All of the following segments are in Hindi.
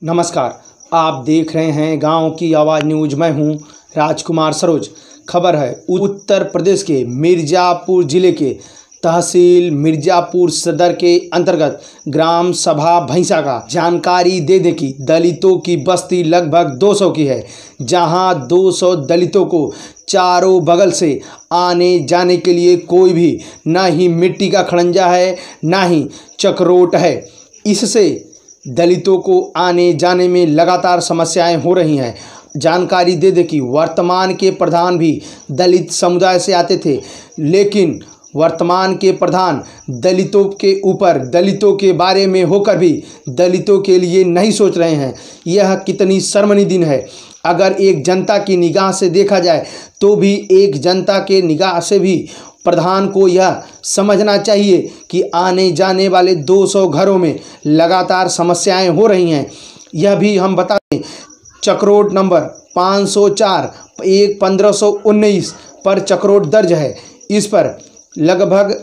नमस्कार, आप देख रहे हैं गांव की आवाज़ न्यूज। मैं हूं राजकुमार सरोज। खबर है उत्तर प्रदेश के मिर्ज़ापुर जिले के तहसील मिर्ज़ापुर सदर के अंतर्गत ग्राम सभा भैंसा का जानकारी दे दें कि दलितों की बस्ती लगभग 200 की है, जहां 200 दलितों को चारों बगल से आने जाने के लिए कोई भी ना ही मिट्टी का खड़ंजा है ना ही चक्रोट है। इससे दलितों को आने जाने में लगातार समस्याएं हो रही हैं। जानकारी दे दें कि वर्तमान के प्रधान भी दलित समुदाय से आते थे, लेकिन वर्तमान के प्रधान दलितों के ऊपर, दलितों के बारे में होकर भी दलितों के लिए नहीं सोच रहे हैं। यह कितनी शर्मनीय दिन है। अगर एक जनता की निगाह से देखा जाए तो भी एक जनता के निगाह से भी प्रधान को यह समझना चाहिए कि आने जाने वाले 200 घरों में लगातार समस्याएं हो रही हैं। यह भी हम बता दें, चक्रोट नंबर 504 1519 पर चक्रोट दर्ज है। इस पर लगभग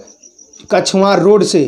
कछुआ रोड से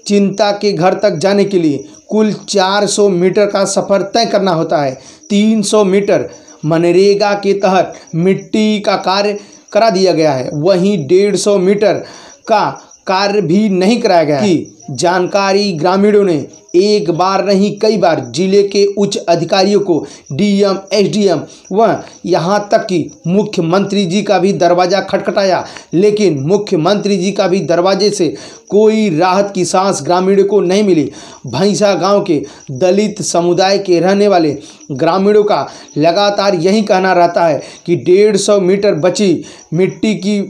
चिंता के घर तक जाने के लिए कुल 400 मीटर का सफ़र तय करना होता है। 300 मीटर मनरेगा के तहत मिट्टी का कार्य करा दिया गया है, वहीं 150 मीटर का कार्य भी नहीं कराया गया कि जानकारी ग्रामीणों ने एक बार नहीं कई बार जिले के उच्च अधिकारियों को, डीएम, एसडीएम व यहाँ तक कि मुख्यमंत्री जी का भी दरवाज़ा खटखटाया, लेकिन मुख्यमंत्री जी का भी दरवाजे से कोई राहत की सांस ग्रामीणों को नहीं मिली। भैंसा गांव के दलित समुदाय के रहने वाले ग्रामीणों का लगातार यही कहना रहता है कि 150 मीटर बची मिट्टी की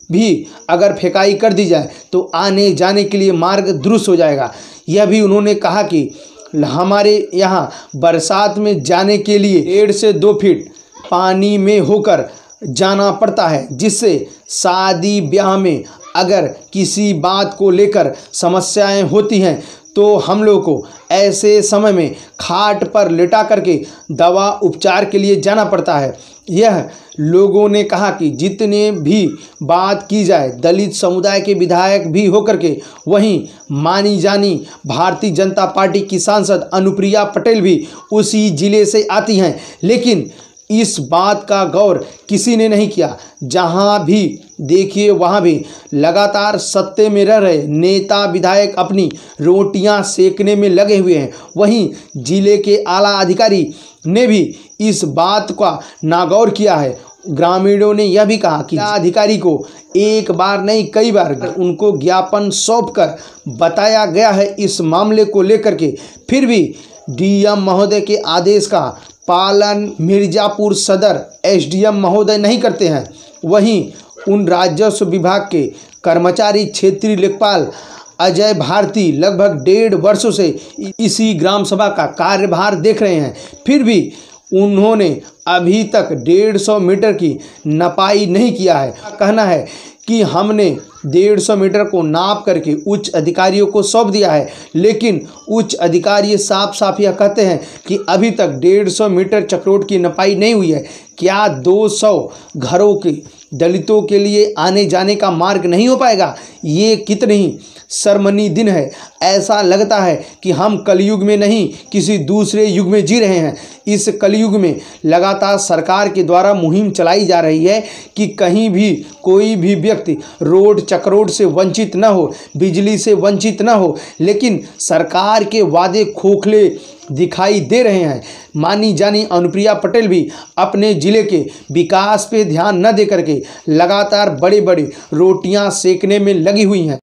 भी अगर फेंकाई कर दी जाए तो आने जाने के लिए मार्ग दुरुस्त हो जाएगा। यह भी उन्होंने कहा कि हमारे यहाँ बरसात में जाने के लिए 1.5 से 2 फीट पानी में होकर जाना पड़ता है, जिससे शादी ब्याह में अगर किसी बात को लेकर समस्याएं होती हैं तो हम लोग को ऐसे समय में खाट पर लेटा करके दवा उपचार के लिए जाना पड़ता है। यह लोगों ने कहा कि जितने भी बात की जाए, दलित समुदाय के विधायक भी होकर के वहीं मानी जानी भारतीय जनता पार्टी की सांसद अनुप्रिया पटेल भी उसी जिले से आती हैं, लेकिन इस बात का गौर किसी ने नहीं किया। जहां भी देखिए वहां भी लगातार सत्ते में रह रहे नेता विधायक अपनी रोटियां सेकने में लगे हुए हैं। वहीं जिले के आला अधिकारी ने भी इस बात का नागौर किया है। ग्रामीणों ने यह भी कहा कि अधिकारी को एक बार नहीं कई बार उनको ज्ञापन सौंपकर बताया गया है इस मामले को लेकर के, फिर भी डीएम महोदय के आदेश का पालन मिर्ज़ापुर सदर एसडीएम महोदय नहीं करते हैं। वहीं उन राजस्व विभाग के कर्मचारी क्षेत्रीय लेखपाल अजय भारती लगभग 1.5 वर्षों से इसी ग्राम सभा का कार्यभार देख रहे हैं, फिर भी उन्होंने अभी तक 150 मीटर की नपाई नहीं किया है। कहना है कि हमने 150 मीटर को नाप करके उच्च अधिकारियों को सौंप दिया है, लेकिन उच्च अधिकारी साफ साफ यह कहते हैं कि अभी तक 150 मीटर चक्रोट की नपाई नहीं हुई है। क्या 200 घरों के दलितों के लिए आने जाने का मार्ग नहीं हो पाएगा? ये कितनी शर्मनीय दिन है। ऐसा लगता है कि हम कलयुग में नहीं किसी दूसरे युग में जी रहे हैं। इस कलयुग में लगातार सरकार के द्वारा मुहिम चलाई जा रही है कि कहीं भी कोई भी व्यक्ति रोड चक्रोट से वंचित न हो, बिजली से वंचित न हो, लेकिन सरकार के वादे खोखले दिखाई दे रहे हैं। मानी जानी अनुप्रिया पटेल भी अपने ज़िले के विकास पे ध्यान न दे करके लगातार बड़े बड़े रोटियां सेकने में लगी हुई हैं।